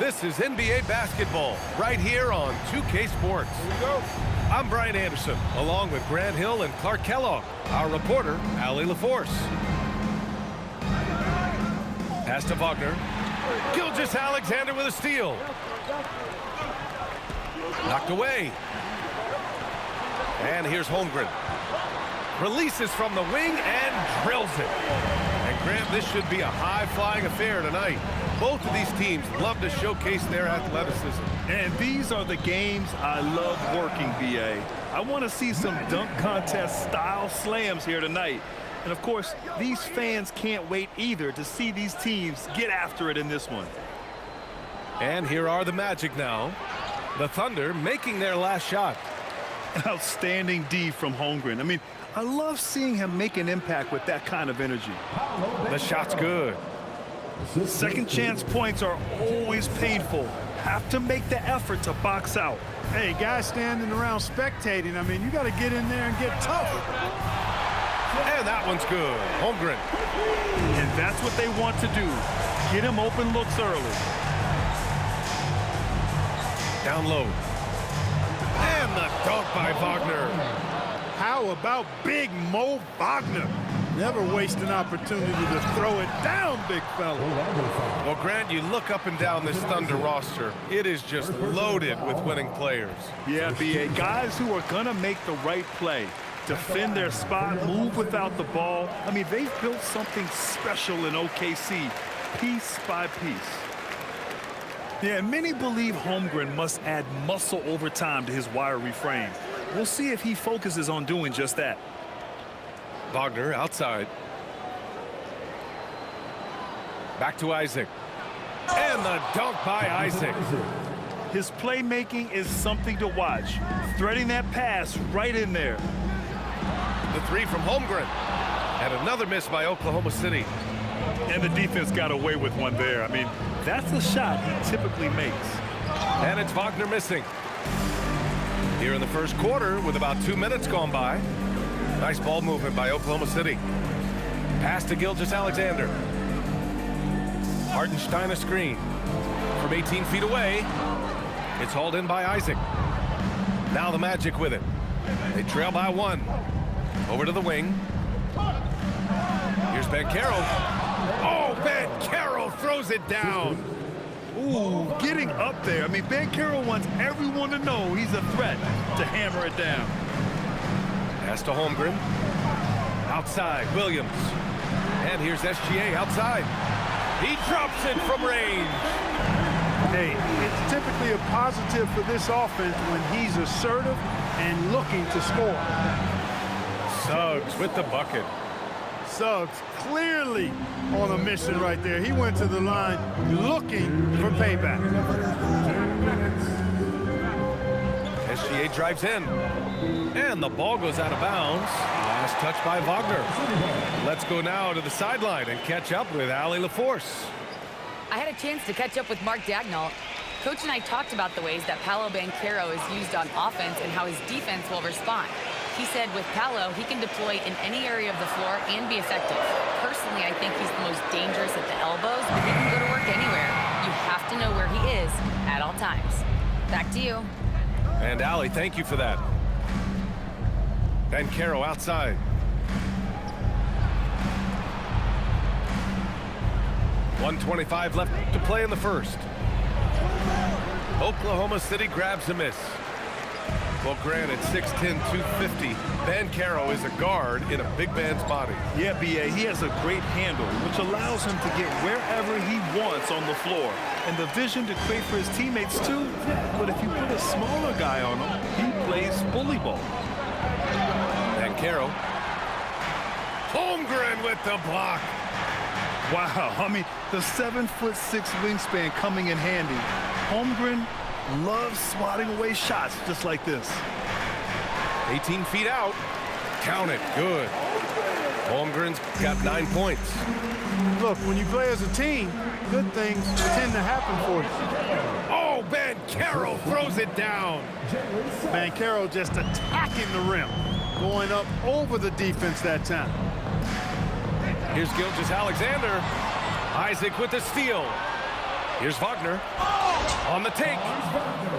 This is NBA basketball right here on 2K Sports. Here we go. I'm Brian Anderson, along with Grant Hill and Clark Kellogg. Our reporter, Allie LaForce. Pass to Wagner. Gilgeous-Alexander with a steal. Knocked away. And here's Holmgren. Releases from the wing and drills it. And Grant, this should be a high-flying affair tonight. Both of these teams love to showcase their athleticism. And these are the games I love working, BA. I want to see some dunk contest style slams here tonight. And of course, these fans can't wait either to see these teams get after it in this one. And here are the Magic now. The Thunder making their last shot. Outstanding D from Holmgren. I mean, I love seeing him make an impact with that kind of energy. The shot's good. Second chance points are always painful. Have to make the effort to box out. Hey, guys standing around spectating, I mean, you got to get in there and get tough. And that one's good. Holmgren. And that's what they want to do. Get him open looks early. Down low. And the dunk by Wagner. How about Big Mo Wagner? Never waste an opportunity to throw it down, big fella. Well, Grant, you look up and down this Thunder roster. It is just loaded with winning players. Yeah, BA, guys who are going to make the right play. Defend their spot, move without the ball. I mean, they've built something special in OKC, piece by piece. Yeah, and many believe Holmgren must add muscle over time to his wiry frame. We'll see if he focuses on doing just that. Wagner outside. Back to Isaac. And the dunk by Isaac. His playmaking is something to watch. Threading that pass right in there. The three from Holmgren. And another miss by Oklahoma City. And the defense got away with one there. I mean, that's a shot he typically makes. And it's Wagner missing. Here in the first quarter with about 2 minutes gone by. Nice ball movement by Oklahoma City. Pass to Gilgeous-Alexander. Hartenstein a screen. From 18 feet away, it's hauled in by Isaac. Now the Magic with it. They trail by 1. Over to the wing. Here's Banchero. Oh, Banchero throws it down. Ooh, getting up there. I mean, Banchero wants everyone to know he's a threat to hammer it down. Pass to Holmgren. Outside, Williams. And here's SGA outside. He drops it from range. Hey, it's typically a positive for this offense when he's assertive and looking to score. Suggs with the bucket. Suggs clearly on a mission right there. He went to the line looking for payback. SGA drives in. And the ball goes out of bounds. Last touch by Wagner. Let's go now to the sideline and catch up with Allie LaForce. I had a chance to catch up with Mark Daigneault. Coach and I talked about the ways that Paolo Banchero is used on offense and how his defense will respond. He said with Paolo, he can deploy in any area of the floor and be effective. Personally, I think he's the most dangerous at the elbows, but he can go to work anywhere. You have to know where he is at all times. Back to you. And Allie, thank you for that. Banchero outside. .125 left to play in the first. Oklahoma City grabs a miss. Well, Grant, at 6'10", 250, Banchero is a guard in a big man's body. Yeah, BA, he has a great handle, which allows him to get wherever he wants on the floor. And the vision to create for his teammates, too. But if you put a smaller guy on him, he plays bully ball. Banchero. Holmgren with the block. Wow, I mean, the 7'6" wingspan coming in handy. Holmgren loves swatting away shots just like this. 18 feet out. Count it. Good. Holmgren's got 9 points. Look, when you play as a team, good things tend to happen for you. Oh, Banchero throws it down. Banchero just attacking the rim, going up over the defense that time. Here's Gilgeous-Alexander. Isaac with the steal. Here's Wagner on the take.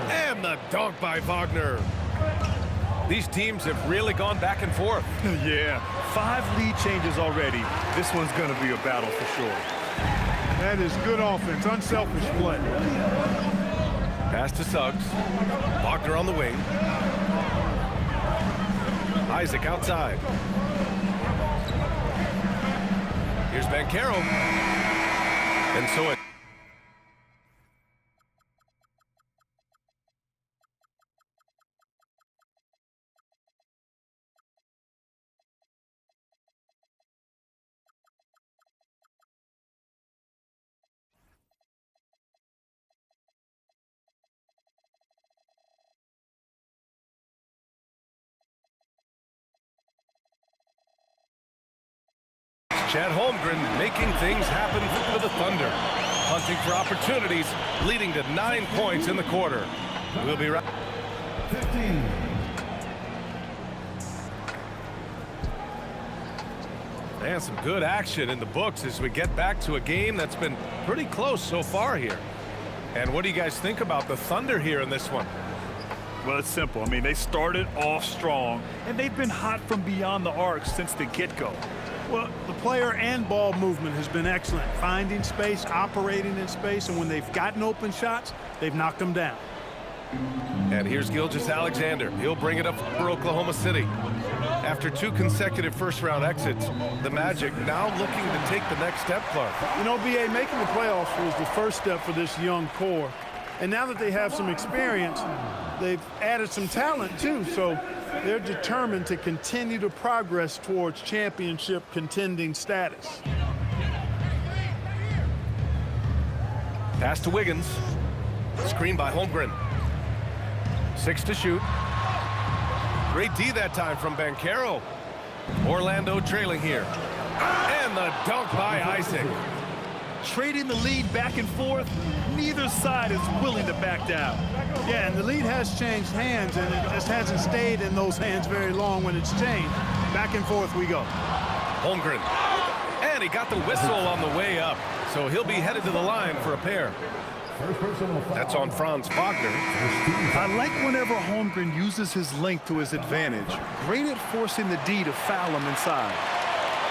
And the dunk by Wagner. These teams have really gone back and forth. Yeah, 5 lead changes already. This one's going to be a battle for sure. That is good offense, unselfish play. Pass to Suggs. Wagner on the wing. Isaac outside. Here's Banchero. And so it. Chad Holmgren making things happen for the Thunder. Hunting for opportunities, leading to 9 points in the quarter. We'll be right. 15. And some good action in the books as we get back to a game that's been pretty close so far here. And what do you guys think about the Thunder here in this one? Well, it's simple. I mean, they started off strong, and they've been hot from beyond the arc since the get-go. Well, the player and ball movement has been excellent. Finding space, operating in space, and when they've gotten open shots, they've knocked them down. And here's Gilgeous-Alexander. He'll bring it up for Oklahoma City. After 2 consecutive first-round exits, the Magic now looking to take the next step, Clark. You know, B.A., making the playoffs was the first step for this young core. And now that they have some experience, they've added some talent, too. So they're determined to continue to progress towards championship contending status. Pass to Wiggins. Screen by Holmgren. 6 to shoot. Great D that time from Banchero. Orlando trailing here. And the dunk by Isaac. Trading the lead back and forth, neither side is willing to back down. Yeah, and the lead has changed hands, and it just hasn't stayed in those hands very long when it's changed. Back and forth we go. Holmgren. And he got the whistle on the way up. So he'll be headed to the line for a pair. That's on Franz Wagner. I like whenever Holmgren uses his length to his advantage. Great at forcing the D to foul him inside.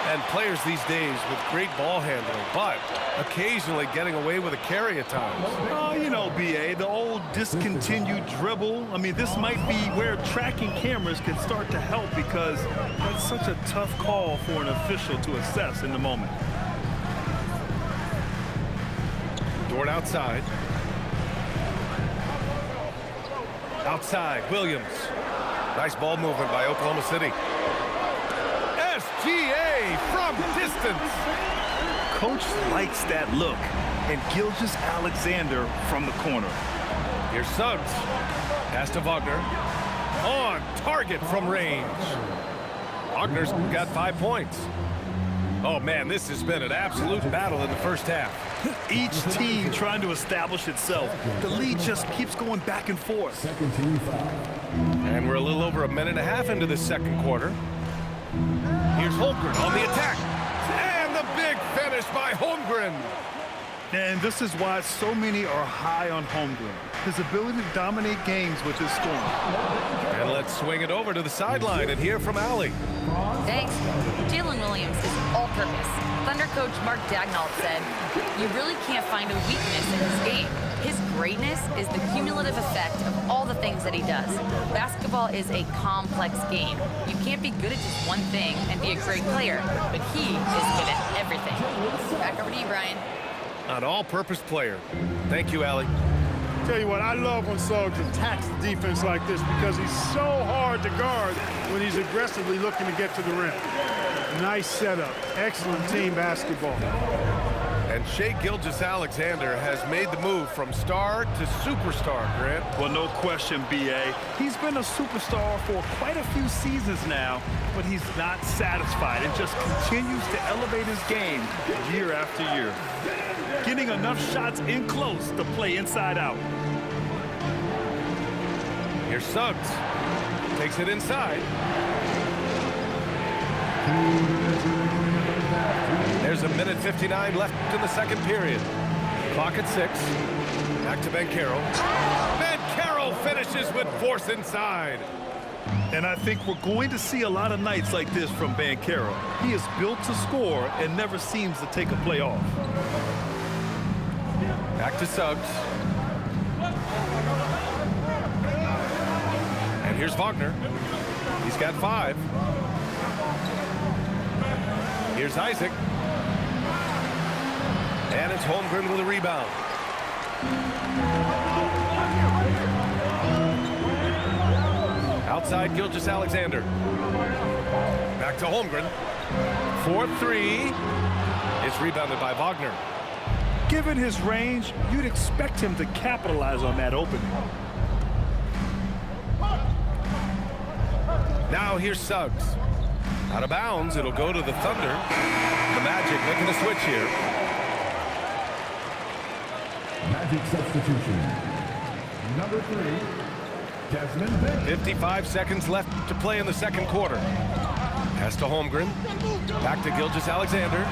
And players these days with great ball handling, but occasionally getting away with a carry at times. Oh, you know, B.A., the old discontinued dribble. I mean, this might be where tracking cameras can start to help because that's such a tough call for an official to assess in the moment. Dort outside. Outside, Williams. Nice ball movement by Oklahoma City. SGA from distance. Coach likes that look. And Gilgeous-Alexander from the corner. Here's Suggs. Pass to Wagner. On target from range. Wagner's got 5 points. Oh, man, this has been an absolute battle in the first half. Each team trying to establish itself. The lead just keeps going back and forth. Second team foul. And we're a little over a minute and a half into this second quarter. Here's Holmgren on the attack. And the big finish by Holmgren. And this is why so many are high on Holmgren. His ability to dominate games with his scoring. And let's swing it over to the sideline and hear from Allie. Thanks. Jalen Williams is all-purpose. Thunder coach Mark Daigneault said, "You really can't find a weakness in his game. His greatness is the cumulative effect of all the things that he does. Basketball is a complex game. You can't be good at just one thing and be a great player, but he is good at everything." Back over to you, Brian. An all-purpose player. Thank you, Allie. Tell you what, I love when Suggs attacks the defense like this because he's so hard to guard when he's aggressively looking to get to the rim. Nice setup. Excellent team basketball. And Shai Gilgeous-Alexander has made the move from star to superstar, Grant. Well, no question, B.A. He's been a superstar for quite a few seasons now, but he's not satisfied and just continues to elevate his game year after year. Getting enough shots in close to play inside out. Here's Suggs. Takes it inside. There's a minute 59 left in the second period. Clock at 6. Back to Banchero. Banchero finishes with force inside. And I think we're going to see a lot of nights like this from Banchero. He is built to score and never seems to take a play off. Back to Suggs. And here's Wagner. He's got 5. Here's Isaac. And it's Holmgren with a rebound. Outside, Gilgeous-Alexander. Back to Holmgren. 4-3. It's rebounded by Wagner. Given his range, you'd expect him to capitalize on that opening. Now here's Suggs. Out of bounds, it'll go to the Thunder. The Magic making a switch here. Magic substitution. Number 3, Desmond Bane. 55 seconds left to play in the second quarter. Pass to Holmgren. Back to Gilgeous-Alexander.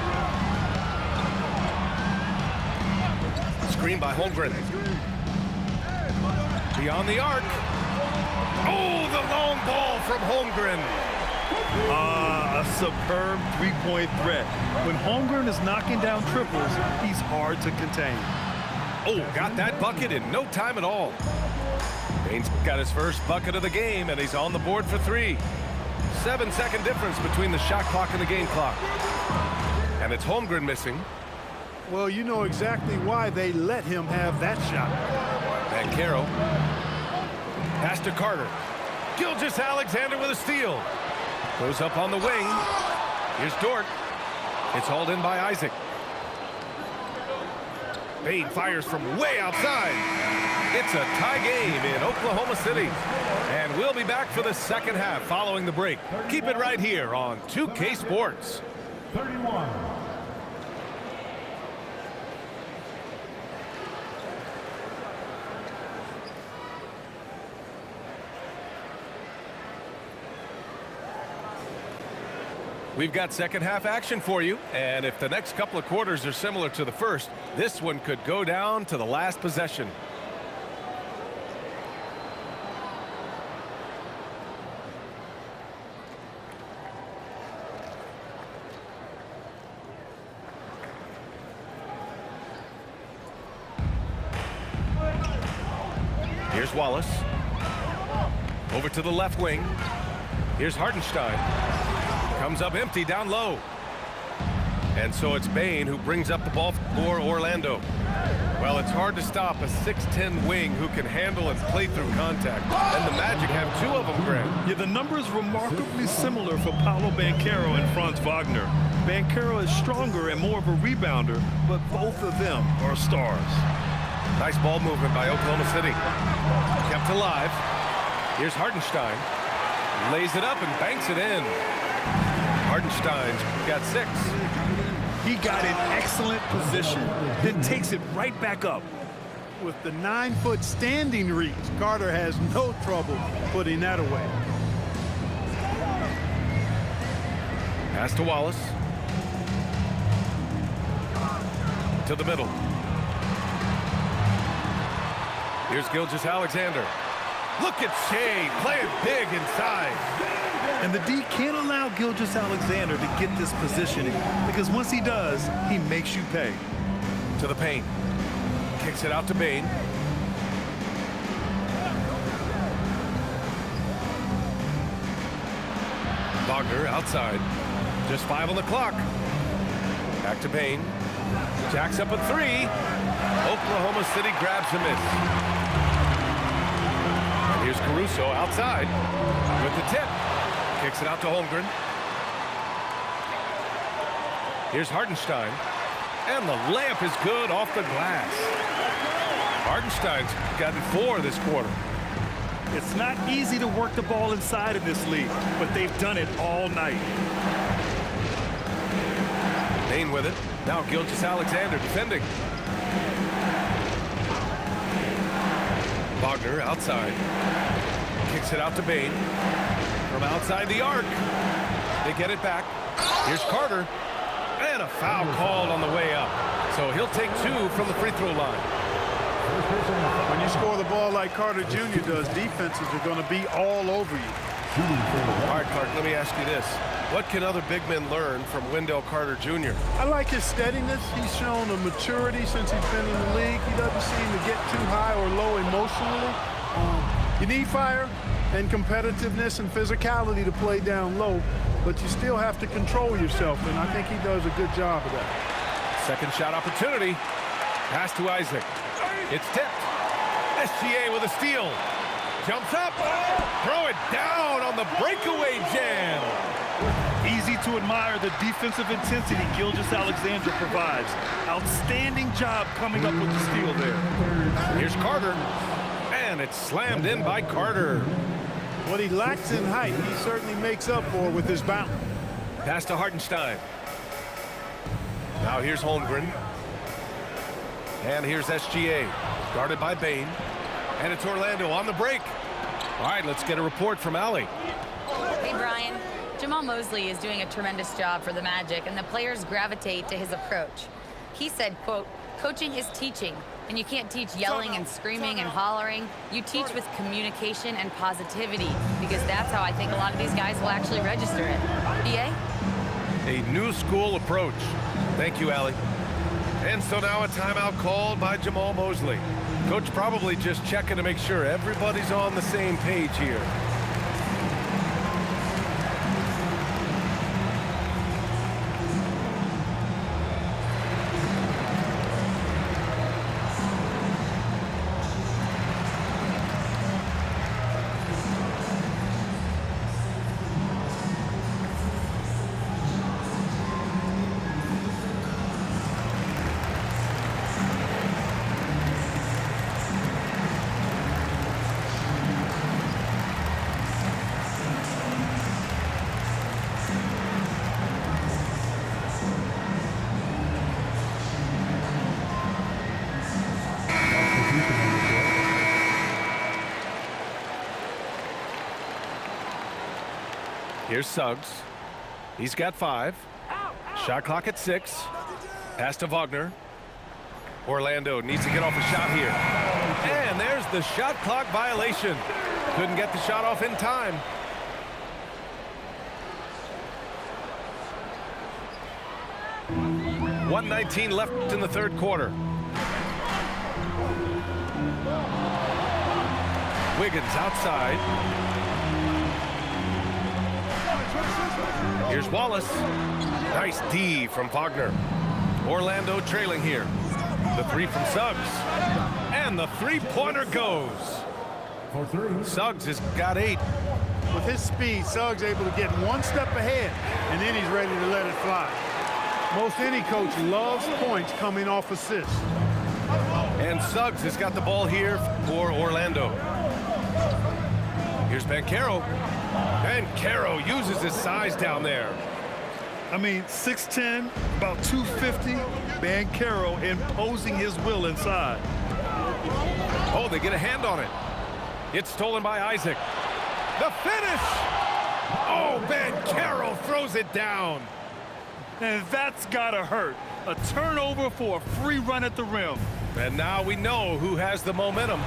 Screen by Holmgren. Beyond the arc. Oh, the long ball from Holmgren. A superb three-point threat. When Holmgren is knocking down triples, he's hard to contain. Oh, got that bucket in no time at all. Bane's got his first bucket of the game, and he's on the board for 3. 7-second difference between the shot clock and the game clock. And it's Holmgren missing. Well, you know exactly why they let him have that shot. Banchero. Pass to Carter. Gilgeous-Alexander with a steal. Goes up on the wing. Here's Dort. It's hauled in by Isaac. Bane fires from way outside. It's a tie game in Oklahoma City. And we'll be back for the second half following the break. Keep it right here on 2K Sports. 31. We've got second half action for you, and if the next couple of quarters are similar to the first, this one could go down to the last possession. Here's Wallace. Over to the left wing. Here's Hartenstein. Comes up empty down low. And so it's Bane who brings up the ball for Orlando. Well, it's hard to stop a 6'10 wing who can handle and play through contact. And the Magic have 2 of them, Grant. Yeah, the numbers remarkably similar for Paolo Banchero and Franz Wagner. Banchero is stronger and more of a rebounder, but both of them are stars. Nice ball movement by Oklahoma City. Kept alive. Here's Hartenstein. Lays it up and banks it in. Hartenstein's got 6. He got in excellent position, then takes it right back up. With the 9-foot standing reach, Carter has no trouble putting that away. Pass to Wallace. To the middle. Here's Gilgeous-Alexander. Look at Shea playing big inside. And the D can't allow Gilgeous-Alexander to get this positioning because once he does, he makes you pay. To the paint. Kicks it out to Bane. Wagner outside. Just 5 on the clock. Back to Bane. Jacks up a 3. Oklahoma City grabs a miss. And here's Caruso outside with the tip. Kicks it out to Holmgren. Here's Hartenstein. And the layup is good off the glass. Hartenstein's gotten 4 this quarter. It's not easy to work the ball inside in this league, but they've done it all night. Bane with it. Now Gilgeous-Alexander defending. Wagner outside. Kicks it out to Bane. From outside the arc. They get it back. Here's Carter. And a foul called on the way up. So he'll take 2 from the free throw line. When you score the ball like Carter Jr. does, defenses are going to be all over you. All right, Clark, let me ask you this. What can other big men learn from Wendell Carter Jr.? I like his steadiness. He's shown a maturity since he's been in the league. He doesn't seem to get too high or low emotionally. You need fire and competitiveness and physicality to play down low, but you still have to control yourself, and I think he does a good job of that. Second shot opportunity. Pass to Isaac. It's tipped. SGA with a steal. Jumps up. Throw it down on the breakaway jam. Easy to admire the defensive intensity Gilgeous-Alexander provides. Outstanding job coming up with the steal there. Here's Carter. And it's slammed in by Carter. What he lacks in height, he certainly makes up for with his bounce. Pass to Hartenstein. Now here's Holmgren. And here's SGA. Guarded by Bane. And it's Orlando on the break. All right, let's get a report from Allie. Hey, Brian. Jamal Mosley is doing a tremendous job for the Magic, and the players gravitate to his approach. He said, quote, "Coaching is teaching, and you can't teach yelling and screaming and hollering. You teach with communication and positivity, because that's how I think a lot of these guys will actually register it." BA? A new school approach. Thank you, Allie. And so now a timeout called by Jamal Mosley. Coach probably just checking to make sure everybody's on the same page here. Here's Suggs. He's got 5. Shot clock at 6. Pass to Wagner. Orlando needs to get off a shot here. And there's the shot clock violation. Couldn't get the shot off in time. .119 left in the third quarter. Wiggins outside. Here's Wallace. Nice D from Wagner. Orlando trailing here. The 3 from Suggs. And the three-pointer goes. For 3. Suggs has got 8. With his speed, Suggs able to get one step ahead, and then he's ready to let it fly. Most any coach loves points coming off assists. And Suggs has got the ball here for Orlando. Here's Banchero. Banchero uses his size down there. I mean, 6'10", about 250. Banchero imposing his will inside. Oh, they get a hand on it. It's stolen by Isaac. The finish! Oh, Banchero throws it down. And that's gotta hurt. A turnover for a free run at the rim. And now we know who has the momentum.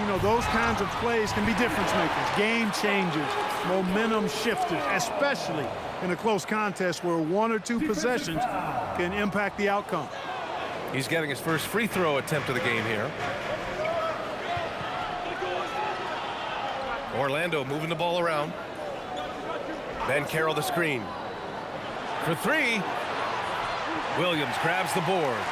You know, those kinds of plays can be difference makers, game changers, momentum shifters, especially in a close contest where 1 or 2 possessions can impact the outcome. He's getting his first free throw attempt of the game here. Orlando moving the ball around. Banchero the screen. For 3. Williams grabs the board.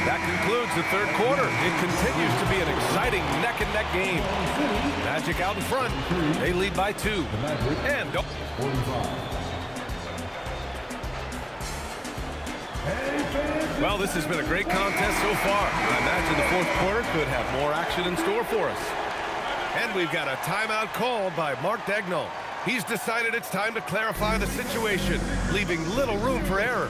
That concludes the third quarter. It continues to be an exciting neck-and-neck game. Magic out in front. They lead by 2. And 45. well, this has been a great contest so far. I imagine the fourth quarter could have more action in store for us. And we've got a timeout called by Mark Daigneault. He's decided it's time to clarify the situation, leaving little room for error.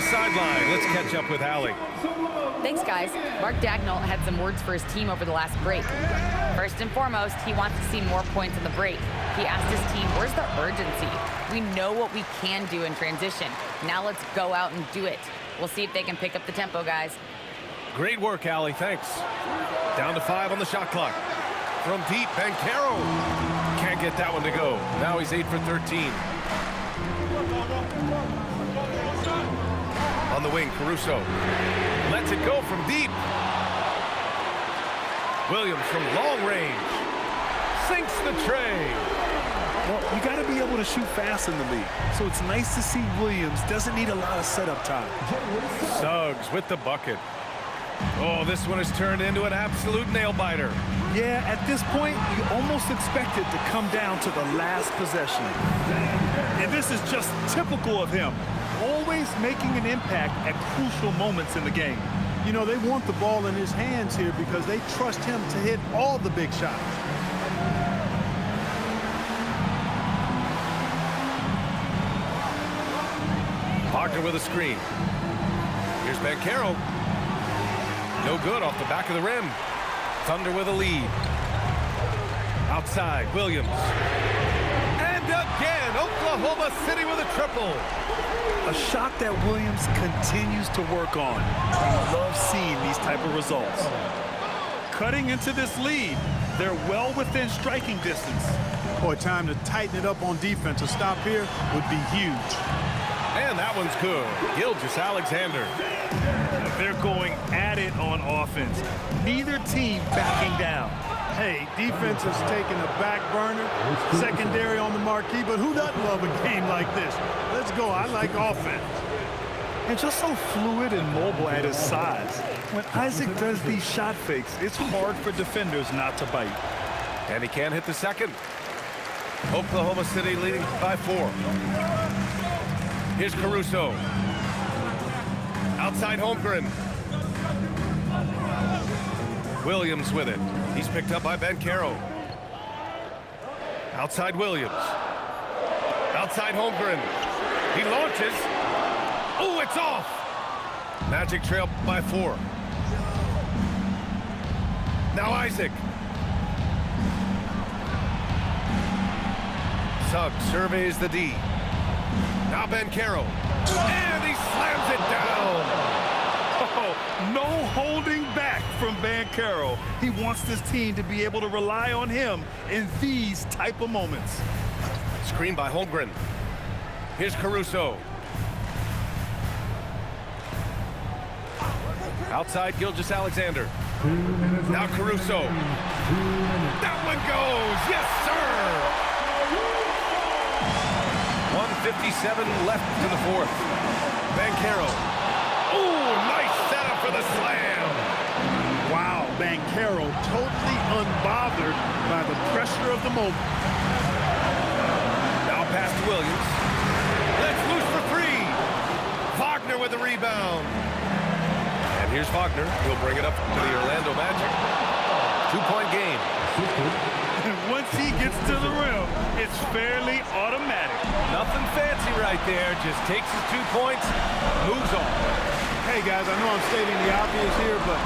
the sideline. Let's catch up with Allie. Thanks, guys. Mark Dagnall had some words for his team over the last break. First and foremost, he wants to see more points in the break. He asked his team, where's the urgency? We know what we can do in transition. Now let's go out and do it. We'll see if they can pick up the tempo, guys. Great work, Allie. Thanks. Down to 5 on the shot clock. From deep, Banchero. Can't get that one to go. Now he's 8 for 13. On the wing, Caruso. Lets it go from deep. Williams from long range. Sinks the tray. Well, you got to be able to shoot fast in the league. So it's nice to see Williams doesn't need a lot of setup time. Suggs with the bucket. Oh, this one has turned into an absolute nail-biter. Yeah, at this point, you almost expect it to come down to the last possession. And this is just typical of him. Always making an impact at crucial moments in the game. You know, they want the ball in his hands here because they trust him to hit all the big shots. Wagner with a screen. Here's Banchero. No good off the back of the rim. Thunder with a lead. Outside, Williams. And again, Oklahoma City with a triple. A shot that Williams continues to work on. We love seeing these type of results. Cutting into this lead, they're well within striking distance. Boy, time to tighten it up on defense. A stop here would be huge. And that one's good. Gilgeous-Alexander. They're going at it on offense. Neither team backing down. Hey, defense has taken a back burner, secondary on the marquee, but who doesn't love a game like this? Let's go. I like offense. And just so fluid and mobile at his size. When Isaac does these shot fakes, it's hard for defenders not to bite. And he can't hit the second. Oklahoma City leading by 4. Here's Caruso. Outside Holmgren. Williams with it. He's picked up by Banchero. Outside Williams. Outside Holmgren. He launches. Oh, it's off. Magic trail by 4. Now Isaac. Suggs surveys the D. Now Banchero. And he slams it down. Oh, no holding back from Banchero. He wants this team to be able to rely on him in these type of moments. Screen by Holmgren. Here's Caruso. Outside Gilgeous-Alexander. Now Caruso. That one goes. Yes, sir. 1:57 left in the 4th. Banchero. Ooh, nice setup for the slam. Wow, Banchero totally unbothered by the pressure of the moment. Now pass to Williams. Let's loose for 3. Wagner with the rebound. And here's Wagner. He'll bring it up to the Orlando Magic. 2-point game. And once he gets to the rim, it's fairly automatic. Nothing fancy right there. Just takes his 2 points, moves on. Hey, guys, I know I'm stating the obvious here, but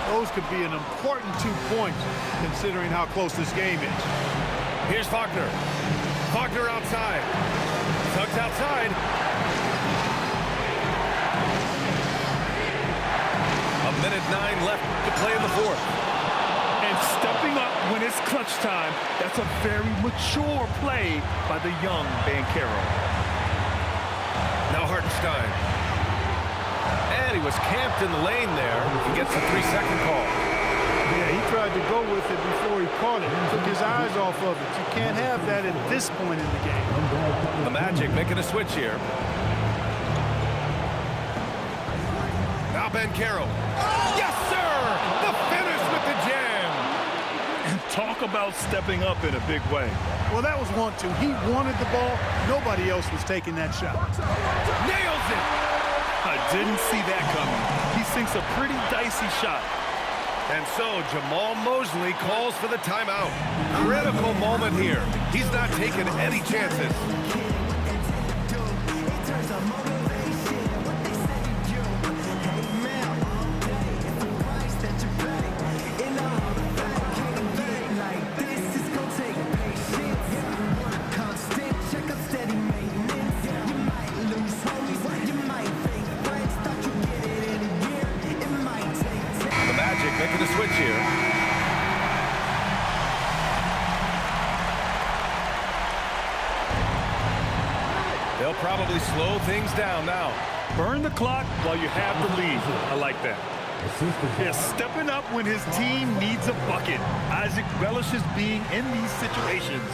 those could be an important 2 points considering how close this game is. Here's Wagner. Wagner outside. Suggs outside. A minute 9 left to play in the 4th. And stepping up when it's clutch time, that's a very mature play by the young Banchero. Now Hartenstein. And he was camped in the lane there. He gets a 3-second call. Yeah, he tried to go with it before he caught it. Took his eyes off of it. You can't have that at this point in the game. The Magic making a switch here. Now Banchero. Yes, sir! The finish with the jam! Talk about stepping up in a big way. Well, that was 1-2. He wanted the ball. Nobody else was taking that shot. Nails it! I didn't see that coming. He sinks a pretty dicey shot. And so Jamal Mosley calls for the timeout. Critical moment here. He's not taking any chances. making a switch here. They'll probably slow things down now. Burn the clock while you have the lead. I like that. Yeah, stepping up when his team needs a bucket. Isaac relishes being in these situations.